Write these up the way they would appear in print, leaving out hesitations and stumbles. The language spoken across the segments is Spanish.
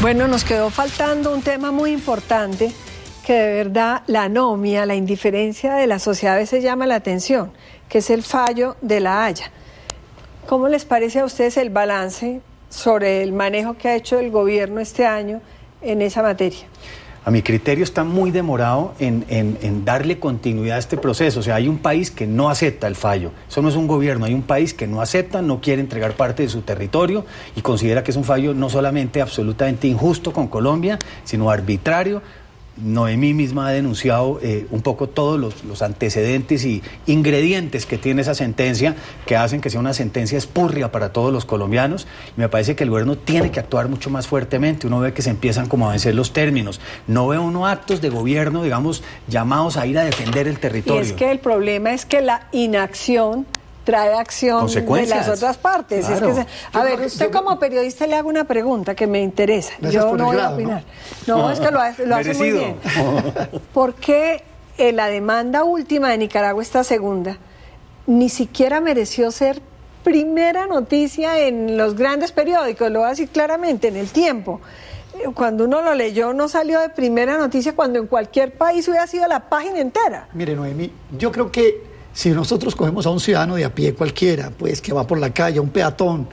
Bueno, nos quedó faltando un tema muy importante que de verdad la anomia, la indiferencia de la sociedad a veces llama la atención, que es el fallo de La Haya. ¿Cómo les parece a ustedes el balance sobre el manejo que ha hecho el gobierno este año en esa materia? A mi criterio está muy demorado en darle continuidad a este proceso. O sea, hay un país que no acepta el fallo. Eso no es un gobierno, hay un país que no acepta, no quiere entregar parte de su territorio y considera que es un fallo no solamente absolutamente injusto con Colombia, sino arbitrario. Noemí misma ha denunciado un poco todos los antecedentes y ingredientes que tiene esa sentencia que hacen que sea una sentencia espurria para todos los colombianos. Y me parece que el gobierno tiene que actuar mucho más fuertemente. Uno ve que se empiezan como a vencer los términos. No ve uno actos de gobierno, digamos, llamados a ir a defender el territorio. Y es que el problema es que la inacción trae acción de las otras partes. Claro. Es que a ver, usted como periodista le hago una pregunta que me interesa. Yo no voy a opinar. No, es que lo hace muy bien. ¿Por qué la demanda última de Nicaragua, esta segunda, ni siquiera mereció ser primera noticia en los grandes periódicos? Lo voy a decir claramente, en El Tiempo. Cuando uno lo leyó no salió de primera noticia cuando en cualquier país hubiera sido la página entera. Mire, Noemí, yo creo que si nosotros cogemos a un ciudadano de a pie cualquiera, pues que va por la calle, a un peatón,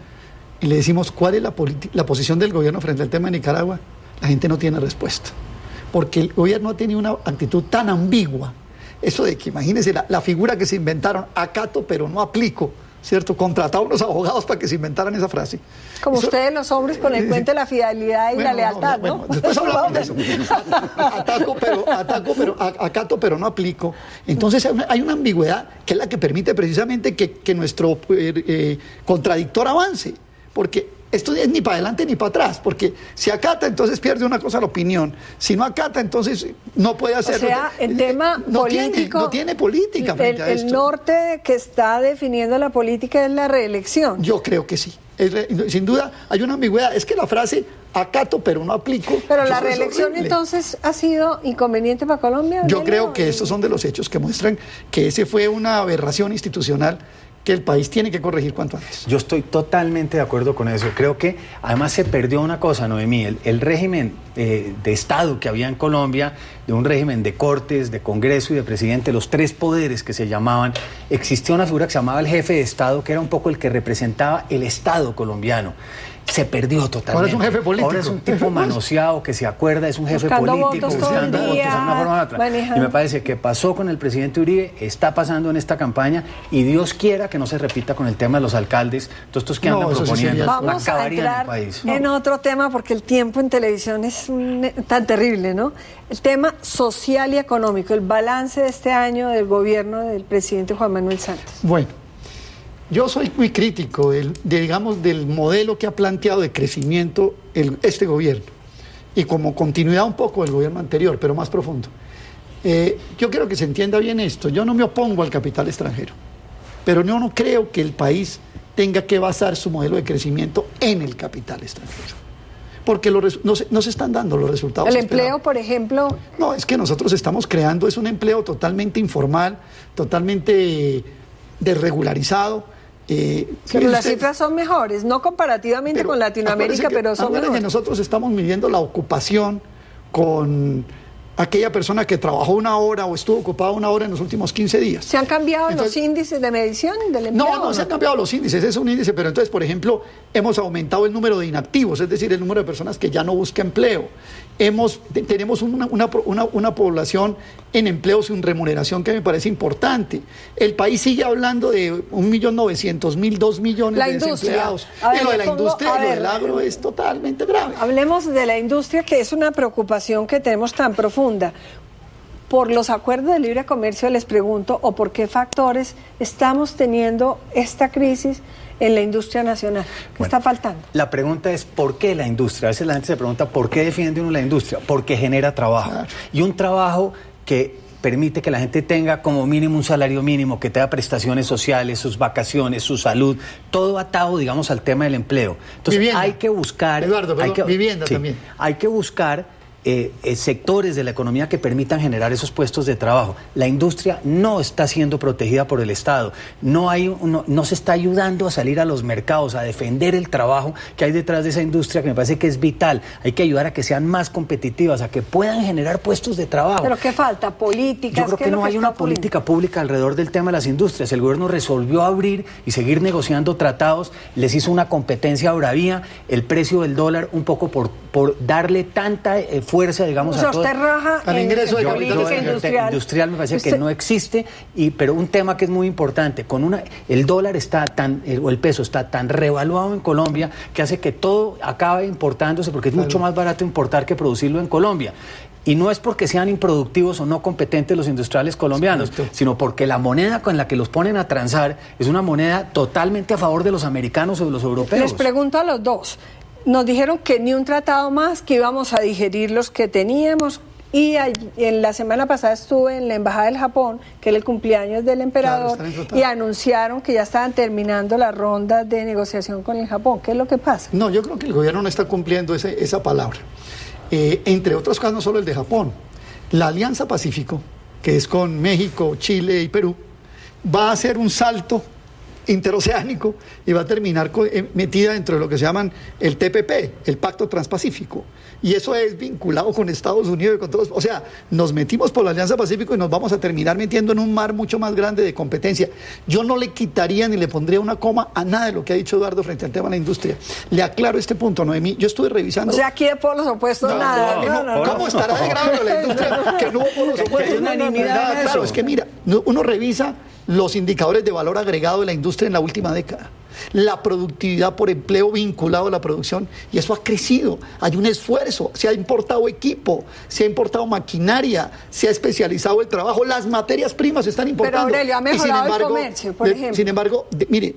y le decimos cuál es la posición del gobierno frente al tema de Nicaragua, la gente no tiene respuesta. Porque el gobierno ha tenido una actitud tan ambigua. Eso de que, imagínense, la figura que se inventaron, acato pero no aplico, ¿cierto? Contrataron a unos abogados para que se acaran esa frase. Como eso, ustedes los hombres con el cuento de la fidelidad y la lealtad, ¿no? Bueno, después hablamos de eso. Acato pero no aplico. Entonces hay una ambigüedad que es la que permite precisamente que nuestro contradictor avance. Porque esto es ni para adelante ni para atrás, porque si acata, entonces pierde una cosa la opinión. Si no acata, entonces no puede hacer... O sea, el tema político... No tiene política frente a esto. El norte que está definiendo la política es la reelección. Yo creo que sí. Sin duda hay una ambigüedad. Es que la frase acato pero no aplico... Pero la reelección entonces ha sido inconveniente para Colombia. Yo creo que estos son de los hechos que muestran que ese fue una aberración institucional que el país tiene que corregir cuanto antes. Yo estoy totalmente de acuerdo con eso. Creo que además se perdió una cosa, Noemí, el régimen de Estado que había en Colombia, de un régimen de cortes, de Congreso y de presidente, los tres poderes que se llamaban, existía una figura que se llamaba el jefe de Estado, que era un poco el que representaba el Estado colombiano. Se perdió totalmente. Ahora es un jefe político. Ahora es un tipo manoseado que se acuerda, es un jefe buscando político, votos buscando votos de una forma u otra. Manejando. Y me parece que pasó con el presidente Uribe, está pasando en esta campaña, y Dios quiera que no se repita con el tema de los alcaldes, todos estos que andan proponiendo, vamos a entrar en otro tema, porque el tiempo en televisión es tan terrible, ¿no? El tema social y económico, el balance de este año del gobierno del presidente Juan Manuel Santos. Bueno, yo soy muy crítico del modelo que ha planteado de crecimiento este gobierno, y como continuidad un poco del gobierno anterior, pero más profundo. Yo quiero que se entienda bien esto. Yo no me opongo al capital extranjero, pero yo no creo que el país tenga que basar su modelo de crecimiento en el capital extranjero, porque no se están dando los resultados ¿El esperados. empleo, por ejemplo? No, es que nosotros estamos creando, es un empleo totalmente informal, totalmente desregularizado. Pero las cifras son mejores, no comparativamente con Latinoamérica, pero son mejores. Nosotros estamos midiendo la ocupación con aquella persona que trabajó una hora o estuvo ocupada una hora en los últimos 15 días. ¿Se han cambiado los índices de medición del empleo? No se han cambiado los índices, es un índice, pero entonces, por ejemplo, hemos aumentado el número de inactivos, es decir, el número de personas que ya no buscan empleo. Tenemos una población en empleo sin remuneración que me parece importante. El país sigue hablando de 1.900.000, 2 millones de desempleados. Y lo de la industria y lo del agro es totalmente grave. Hablemos de la industria, que es una preocupación que tenemos tan profunda. Por los acuerdos de libre comercio les pregunto, o por qué factores estamos teniendo esta crisis en la industria nacional. ¿Qué está faltando? La pregunta es ¿por qué la industria? A veces la gente se pregunta ¿por qué defiende uno la industria? Porque genera trabajo. Claro. Y un trabajo que permite que la gente tenga como mínimo un salario mínimo, que tenga prestaciones sociales, sus vacaciones, su salud, todo atado, digamos, al tema del empleo. Entonces vivienda. Hay que buscar... Eduardo, vivienda también. Hay que buscar sectores de la economía que permitan generar esos puestos de trabajo. La industria no está siendo protegida por el Estado, no se está ayudando a salir a los mercados, a defender el trabajo que hay detrás de esa industria, que me parece que es vital. Hay que ayudar a que sean más competitivas, a que puedan generar puestos de trabajo. ¿Pero qué falta? ¿Políticas? Yo creo que no hay una política pública alrededor del tema de las industrias. El gobierno resolvió abrir y seguir negociando tratados, les hizo una competencia bravía, el precio del dólar un poco por darle tanta fuerza, digamos, a todo. Usted raja al ingreso de política industrial me parece que no existe, pero un tema que es muy importante, el dólar está o el peso está tan revaluado en Colombia que hace que todo acabe importándose, porque es mucho más barato importar que producirlo en Colombia. Y no es porque sean improductivos o no competentes los industriales colombianos, sino porque la moneda con la que los ponen a transar es una moneda totalmente a favor de los americanos o de los europeos. Les pregunto a los dos. Nos dijeron que ni un tratado más, que íbamos a digerir los que teníamos. Y en la semana pasada estuve en la Embajada del Japón, que era el cumpleaños del emperador, y anunciaron que ya estaban terminando las rondas de negociación con el Japón. ¿Qué es lo que pasa? No, yo creo que el gobierno no está cumpliendo esa palabra. Entre otros casos, no solo el de Japón. La Alianza Pacífico, que es con México, Chile y Perú, va a hacer un salto interoceánico y va a terminar metida dentro de lo que se llaman el TPP, el Pacto Transpacífico. Y eso es vinculado con Estados Unidos y con todos. O sea, nos metimos por la Alianza Pacífico y nos vamos a terminar metiendo en un mar mucho más grande de competencia. Yo no le quitaría ni le pondría una coma a nada de lo que ha dicho Eduardo frente al tema de la industria. Le aclaro este punto, Noemí. Yo estuve revisando... O sea, aquí de polos opuestos nada. ¿Cómo estará de grave la industria que no hubo polos opuestos? Claro, es que mira, uno revisa los indicadores de valor agregado de la industria en la última década. La productividad por empleo vinculado a la producción, y eso ha crecido. Hay un esfuerzo, se ha importado equipo, se ha importado maquinaria, se ha especializado el trabajo, las materias primas se están importando. Pero Aurelio, ha mejorado el comercio, por ejemplo. Sin embargo, mire,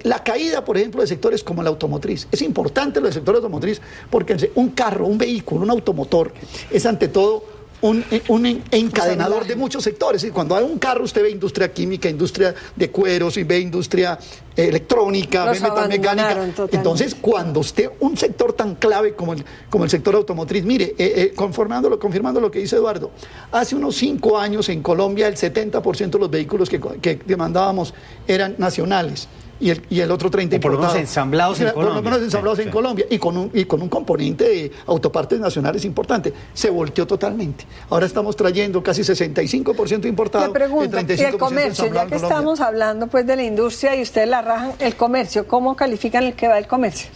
la caída, por ejemplo, de sectores como la automotriz. Es importante lo del sector automotriz porque un carro, un vehículo, un automotor es ante todo un encadenador de muchos sectores. Y cuando hay un carro, usted ve industria química, industria de cueros, y ve industria electrónica, ve metalmecánica. Entonces, cuando usted, un sector tan clave como el sector automotriz, mire, confirmando lo que dice Eduardo, hace unos 5 años en Colombia el 70% de los vehículos que demandábamos eran nacionales. Y el otro 30% por lo menos ensamblados en Colombia. Por lo menos ensamblados en Colombia. Y con un componente de autopartes nacionales importante. Se volteó totalmente. Ahora estamos trayendo casi 65% importado. Le pregunto, y el comercio, ya que estamos hablando pues de la industria y ustedes la rajan, el comercio, ¿cómo califican el que va el comercio?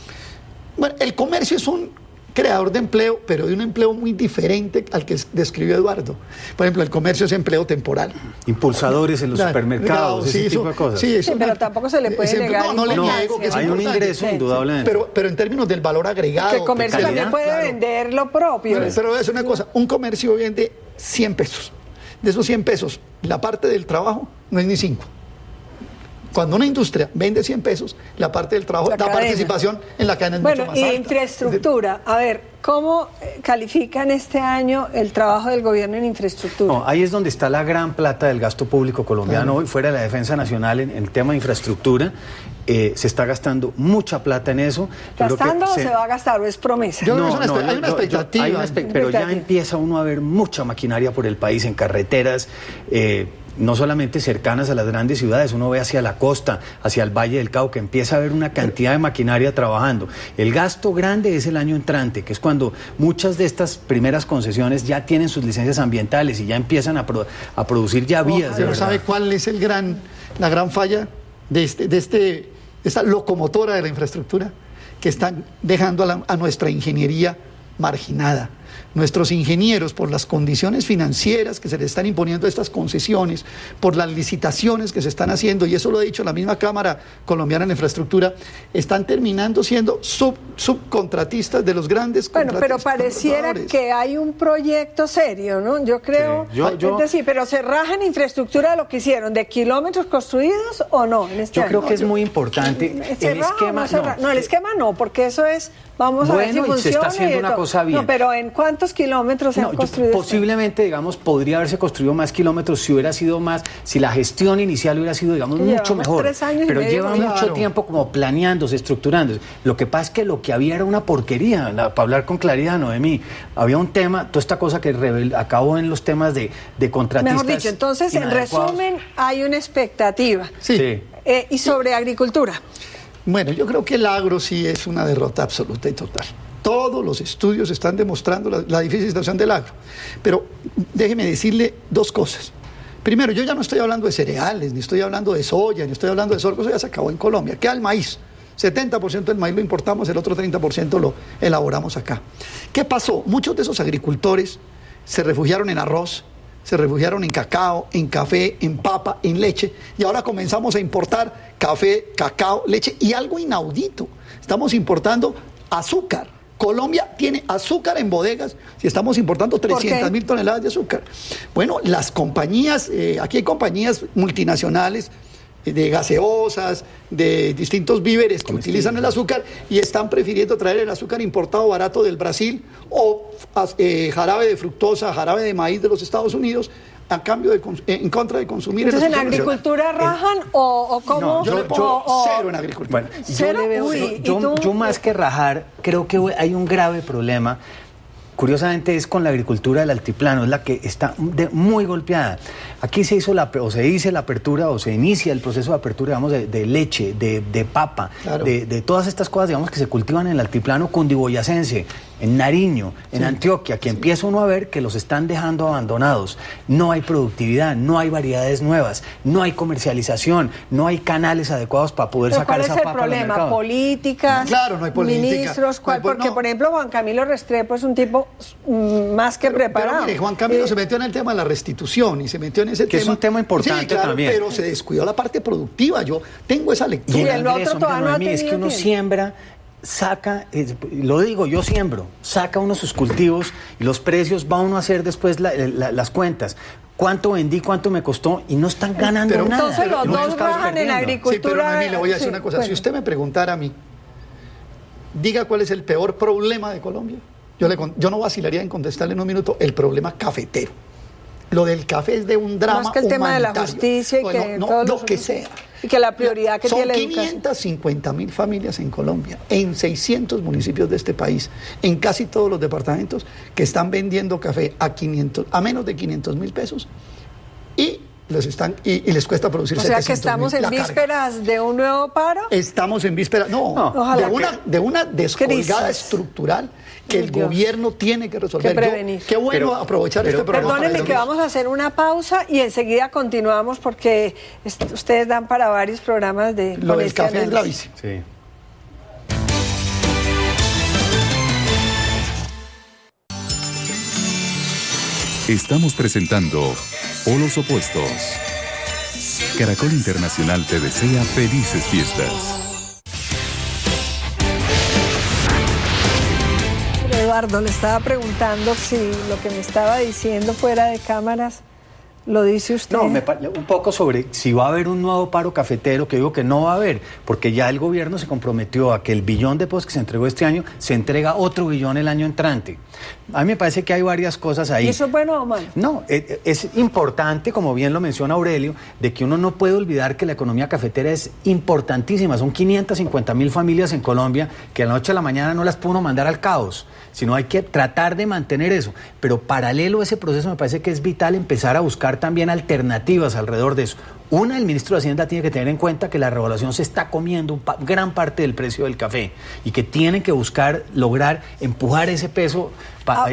Bueno, el comercio es un creador de empleo, pero de un empleo muy diferente al que describió Eduardo. Por ejemplo, el comercio es empleo temporal. Impulsadores en los supermercados, ese tipo de cosas. Sí, pero tampoco se le puede negar. No le niego que es hay importante. Un ingreso, indudablemente. Pero en términos del valor agregado. Que el comercio también puede vender lo propio. Pero es una cosa, un comercio vende 100 pesos. De esos 100 pesos, la parte del trabajo no es ni 5. Cuando una industria vende 100 pesos, la parte del trabajo, la participación en la cadena es mucho más alta. Bueno, y infraestructura. A ver, ¿cómo califican este año el trabajo del gobierno en infraestructura? No, ahí es donde está la gran plata del gasto público colombiano hoy, fuera de la defensa nacional en el tema de infraestructura. Se está gastando mucha plata en eso. ¿Gastando o se va a gastar o es promesa? Hay una expectativa. Pero ya empieza uno a ver mucha maquinaria por el país, en carreteras, no solamente cercanas a las grandes ciudades, uno ve hacia la costa, hacia el Valle del Cauca, empieza a haber una cantidad de maquinaria trabajando. El gasto grande es el año entrante, que es cuando muchas de estas primeras concesiones ya tienen sus licencias ambientales y ya empiezan a producir ya vías. Pero ¿sabe cuál es la gran falla de esta locomotora de la infraestructura? Que están dejando a nuestra ingeniería marginada. Nuestros ingenieros, por las condiciones financieras que se les están imponiendo a estas concesiones, por las licitaciones que se están haciendo, y eso lo ha dicho la misma Cámara Colombiana de la Infraestructura, están terminando siendo subcontratistas de los grandes contratistas. Bueno, pero pareciera que hay un proyecto serio, ¿no? Yo creo, es decir, pero se rajan infraestructura de lo que hicieron, de kilómetros construidos o no. Yo creo que es muy importante. El esquema no, el esquema no, porque eso es, vamos a ver si funciona. Se está haciendo una cosa bien. No, pero en ¿Cuántos kilómetros se han construido? Posiblemente, digamos, podría haberse construido más kilómetros si hubiera sido más, si la gestión inicial hubiera sido, digamos, mucho mejor. 3 años pero lleva mucho claro. tiempo como planeándose, estructurándose. Lo que pasa es que lo que había era una porquería, para hablar con claridad, Noemí. Había un tema, toda esta cosa que acabó en los temas de contratistas. Mejor dicho, entonces, en inadecuados. resumen, hay una expectativa. Sí. Y sobre agricultura. Bueno, yo creo que el agro sí es una derrota absoluta y total. Todos los estudios están demostrando la difícil situación del agro. Pero déjeme decirle 2 cosas. Primero, yo ya no estoy hablando de cereales, ni estoy hablando de soya, ni estoy hablando de sorgo, eso ya se acabó en Colombia. Queda el maíz. 70% del maíz lo importamos, el otro 30% lo elaboramos acá. ¿Qué pasó? Muchos de esos agricultores se refugiaron en arroz, se refugiaron en cacao, en café, en papa, en leche, y ahora comenzamos a importar café, cacao, leche y algo inaudito. Estamos importando azúcar. Colombia tiene azúcar en bodegas y estamos importando 300.000 toneladas de azúcar. Bueno, las compañías, aquí hay compañías multinacionales de gaseosas, de distintos víveres que utilizan el azúcar y están prefiriendo traer el azúcar importado barato del Brasil o jarabe de fructosa, jarabe de maíz de los Estados Unidos a cambio en contra de consumir. Entonces, ¿en agricultura rajan o cómo? No, yo le pongo cero en agricultura. Bueno, ¿Cero? yo más que rajar, creo que hay un grave problema. Curiosamente es con la agricultura del altiplano, es la que está muy golpeada. Aquí se hizo se dice la apertura o se inicia el proceso de apertura, digamos, de leche, de papa, claro. de todas estas cosas, digamos, que se cultivan en el altiplano cundiboyacense, en Nariño, en Antioquia, que empieza uno a ver que los están dejando abandonados. No hay productividad, no hay variedades nuevas, no hay comercialización, no hay canales adecuados para poder sacar esa papa al mercado. ¿Cuál es el problema? ¿Políticas? No, claro, no hay política. ¿Ministros? Porque, por ejemplo, Juan Camilo Restrepo es un tipo más que preparado. Pero mire, Juan Camilo se metió en el tema de la restitución y se metió en ese tema. Que es un tema importante, sí, claro, también. Pero se descuidó la parte productiva. Yo tengo esa lectura. Y el el otro ingreso, todavía no ha Noemí, es que uno tenido siembra, saca, lo digo, yo siembro, saca uno sus cultivos y los precios va uno a hacer después las cuentas. ¿Cuánto vendí? ¿Cuánto me costó? Y no están ganando Pero, nada. Entonces los No dos estamos rajan en perdiendo. agricultura. Sí, pero Noemí, le voy a decir Sí, una cosa. bueno. Si usted me preguntara a mí, diga cuál es el peor problema de Colombia, yo no vacilaría en contestarle en un minuto el problema cafetero. Lo del café es de un drama Más que el tema de la humanitario. justicia y que no, todos lo los- que sea. Y que la prioridad que Son tiene la educación. 550.000 familias en Colombia, en 600 municipios de este país, en casi todos los departamentos, que están vendiendo café a menos de 500.000 pesos y les cuesta producir 700.000. O sea que estamos en la carga. vísperas de un nuevo paro. Estamos en vísperas, Ojalá de una descolgada crisis estructural que el Dios. gobierno tiene que resolver. Que prevenir. Qué bueno aprovechar este programa. Perdónenme que vamos a hacer una pausa y enseguida continuamos porque ustedes dan para varios programas de Lo con del este café es análisis. gravísimo. Sí. Estamos presentando Polos Opuestos. Caracol Internacional te desea felices fiestas. Eduardo, le estaba preguntando si lo que me estaba diciendo fuera de cámaras lo dice usted. No, un poco sobre si va a haber un nuevo paro cafetero, que digo que no va a haber, porque ya el gobierno se comprometió a que el billón de pesos que se entregó este año, se entrega otro billón el año entrante. A mí me parece que hay varias cosas ahí. ¿Y eso es bueno o malo? No, es importante, como bien lo menciona Aurelio, de que uno no puede olvidar que la economía cafetera es importantísima. Son 550.000 familias en Colombia que de la noche a la mañana no las puede uno mandar al caos, sino hay que tratar de mantener eso. Pero paralelo a ese proceso me parece que es vital empezar a buscar también alternativas alrededor de eso. Una, el ministro de Hacienda tiene que tener en cuenta que la revaluación se está comiendo gran parte del precio del café y que tienen que buscar lograr empujar ese peso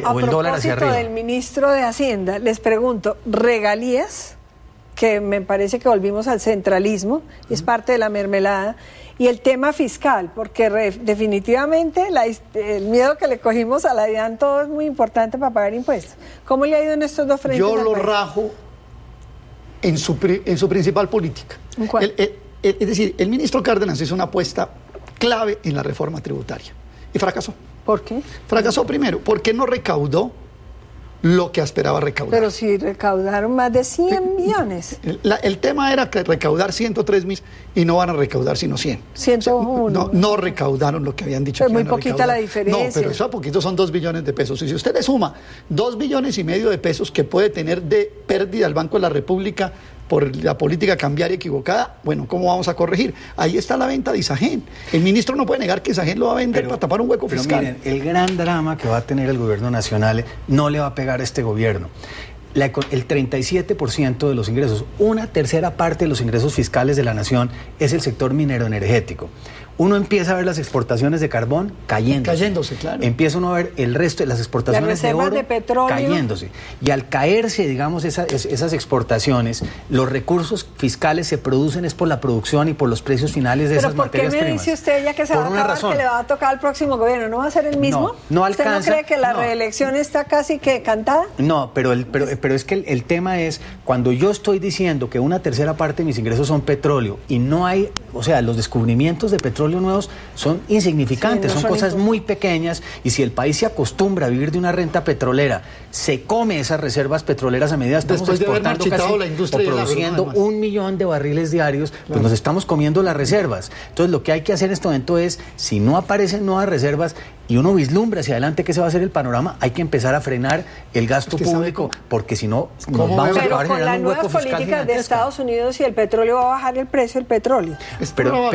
o el dólar hacia arriba. A propósito del ministro de Hacienda, les pregunto, regalías, que me parece que volvimos al centralismo, es parte de la mermelada, y el tema fiscal, porque definitivamente el miedo que le cogimos a la DIAN todo es muy importante para pagar impuestos. ¿Cómo le ha ido en estos dos frentes? Yo al lo país? rajo en su principal política. ¿En cuál? Es decir, el ministro Cárdenas hizo una apuesta clave en la reforma tributaria y fracasó. ¿Por qué? Fracasó primero porque no recaudó lo que esperaba recaudar. Pero si recaudaron más de 100 millones. El tema era que recaudar 103 mil y no van a recaudar sino 100. 101. No recaudaron lo que habían dicho. Pero que muy iban a poquita recaudar. la diferencia. No, pero eso a poquito son 2 billones de pesos. Y si usted le suma 2,5 billones de pesos que puede tener de pérdida el Banco de la República por la política cambiaria equivocada, bueno, ¿cómo vamos a corregir? Ahí está la venta de Isagen. El ministro no puede negar que Isagen lo va a vender para tapar un hueco fiscal. Miren, el gran drama que va a tener el gobierno nacional no le va a pegar a este gobierno. El 37% de los ingresos, una tercera parte de los ingresos fiscales de la nación es el sector minero energético. Uno empieza a ver las exportaciones de carbón cayéndose, claro. Empieza uno a ver el resto de las exportaciones de oro de petróleo cayéndose. Y al caerse, digamos, esas exportaciones, los recursos fiscales se producen es por la producción y por los precios finales de esas materias primas. ¿Pero por qué me dice usted ya que se va a acabar, que le va a tocar al próximo gobierno? ¿No va a ser el mismo? No alcanza. ¿Usted no cree que la reelección está casi que cantada? No, pero es que el tema es, cuando yo estoy diciendo que una tercera parte de mis ingresos son petróleo y no hay, o sea, los descubrimientos de petróleo nuevos son insignificantes, son cosas muy pequeñas, y si el país se acostumbra a vivir de una renta petrolera, se come esas reservas petroleras a medida estamos exportando casi la industria o produciendo 1 millón de barriles diarios, pues nos estamos comiendo las reservas. Entonces lo que hay que hacer en este momento es, si no aparecen nuevas reservas y uno vislumbra hacia adelante qué se va a hacer el panorama, hay que empezar a frenar el gasto público, porque si no nos vamos a acabar generando un hueco fiscal. Pero con las nuevas políticas de Estados Unidos y el petróleo va a bajar el precio del petróleo. Pero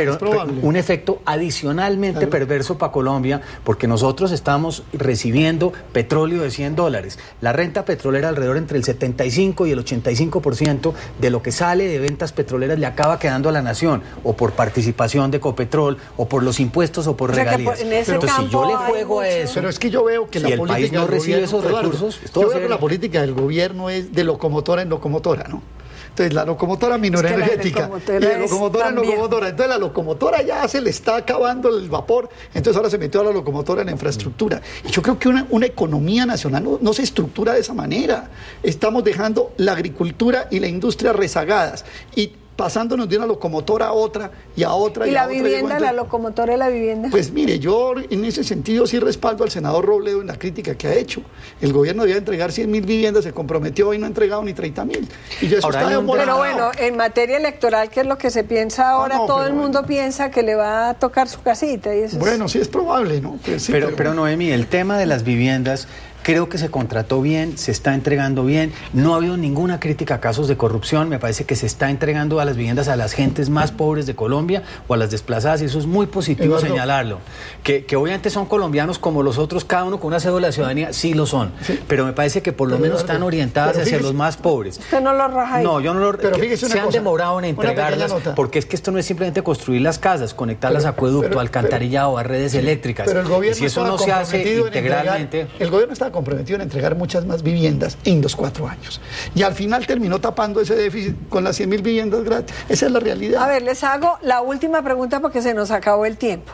un efecto adicionalmente perverso para Colombia, porque nosotros estamos recibiendo petróleo de $100. La renta petrolera alrededor entre el 75 y el 85% de lo que sale de ventas petroleras le acaba quedando a la nación, o por participación de Ecopetrol, o por los impuestos, o por regalías. Entonces, si yo le juego a eso, pero es que yo veo que si la el país no recibe esos recursos, yo veo que la política del gobierno es de locomotora en locomotora, ¿no? Entonces la locomotora minera energética y de locomotora en locomotora. Entonces la locomotora ya se le está acabando el vapor, entonces ahora se metió a la locomotora en la infraestructura. Y yo creo que una economía nacional no se estructura de esa manera. Estamos dejando la agricultura y la industria rezagadas y pasándonos de una locomotora a otra y a otra y a la otra. Vivienda, la locomotora y la vivienda. Pues mire, yo en ese sentido sí respaldo al senador Robledo en la crítica que ha hecho. El gobierno debía entregar 100.000 viviendas, se comprometió y no ha entregado ni 30.000. Y eso ahora está pero bueno, en materia electoral, ¿qué es lo que se piensa ahora? Todo el mundo piensa que le va a tocar su casita. Y eso bueno, sí es probable, ¿no? Pues sí, pero Noemí, el tema de las viviendas, creo que se contrató bien, se está entregando bien, no ha habido ninguna crítica a casos de corrupción, me parece que se está entregando a las viviendas a las gentes más pobres de Colombia o a las desplazadas, y eso es muy positivo señalarlo. Que obviamente son colombianos como los otros, cada uno con una cédula de ciudadanía, sí lo son, pero me parece que por lo menos están orientadas hacia los más pobres. Usted no lo raja ahí. No, yo no lo rajo. Se han demorado en entregarlas, porque es que esto no es simplemente construir las casas, conectarlas a acueducto, alcantarillado, a redes eléctricas. Pero el gobierno, y si eso no se hace integralmente... El gobierno está comprometido en entregar muchas más viviendas en los 4 años. Y al final terminó tapando ese déficit con las 100.000 viviendas gratis. Esa es la realidad. A ver, les hago la última pregunta porque se nos acabó el tiempo.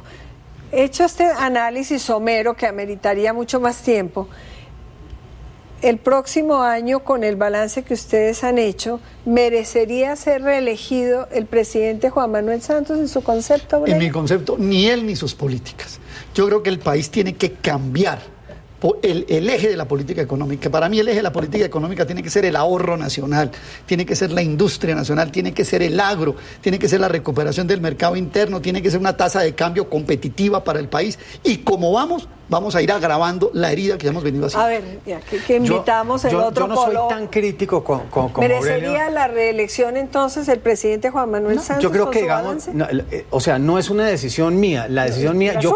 Hecho este análisis somero que ameritaría mucho más tiempo, el próximo año, con el balance que ustedes han hecho, ¿merecería ser reelegido el presidente Juan Manuel Santos en su concepto? En mi concepto, ni él ni sus políticas. Yo creo que el país tiene que cambiar el eje de la política económica. Para mí el eje de la política económica tiene que ser el ahorro nacional, tiene que ser la industria nacional, tiene que ser el agro, tiene que ser la recuperación del mercado interno, tiene que ser una tasa de cambio competitiva para el país. Y como vamos a ir agravando la herida que ya hemos venido haciendo. A ver, ya que invitamos el otro polo. Yo no soy tan crítico como ¿merecería la reelección entonces el presidente Juan Manuel Santos? Yo creo que, digamos, no es una decisión mía. La decisión mía, yo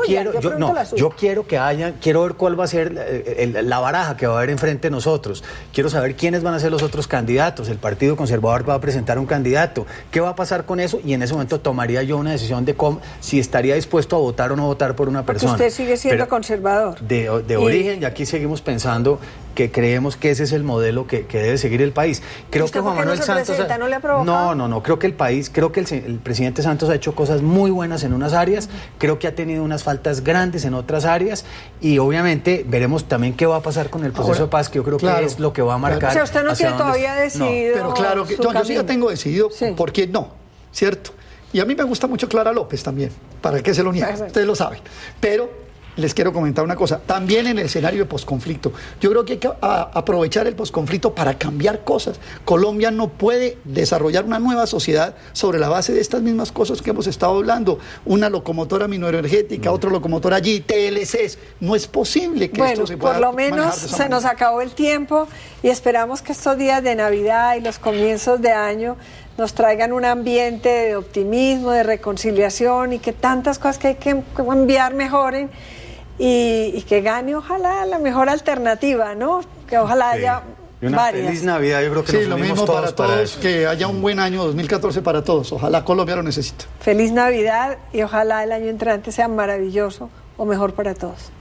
quiero que haya, quiero ver cuál va a ser la baraja que va a haber enfrente de nosotros. Quiero saber quiénes van a ser los otros candidatos. El Partido Conservador va a presentar un candidato. ¿Qué va a pasar con eso? Y en ese momento tomaría yo una decisión de si estaría dispuesto a votar o no votar por una persona. Usted sigue siendo conservador. De origen, y aquí seguimos pensando que creemos que ese es el modelo que debe seguir el país. Creo que Juan Manuel Santos... ¿No le ha provocado? No, creo que el presidente Santos ha hecho cosas muy buenas en unas áreas, creo que ha tenido unas faltas grandes en otras áreas, y obviamente veremos también qué va a pasar con el proceso de paz, que yo creo que es lo que va a marcar. O sea, usted no tiene todavía decidido. Pero claro que yo sí ya tengo decidido por qué no, ¿cierto? Y a mí me gusta mucho Clara López también, ¿para qué se lo niega? Ustedes lo saben. Pero les quiero comentar una cosa, también en el escenario de posconflicto. Yo creo que hay que aprovechar el posconflicto para cambiar cosas. Colombia no puede desarrollar una nueva sociedad sobre la base de estas mismas cosas que hemos estado hablando. Una locomotora minoenergética, otra locomotora allí, TLCs. No es posible que esto se pueda por lo menos se nos acabó el tiempo y esperamos que estos días de Navidad y los comienzos de año nos traigan un ambiente de optimismo, de reconciliación y que tantas cosas que hay que cambiar mejoren. Y que gane, ojalá, la mejor alternativa, ¿no? Que ojalá haya varias. Feliz Navidad, yo creo que sí, nos lo unimos mismo todos para todos, que haya un buen año 2014 para todos. Ojalá Colombia lo necesite. Feliz Navidad y ojalá el año entrante sea maravilloso o mejor para todos.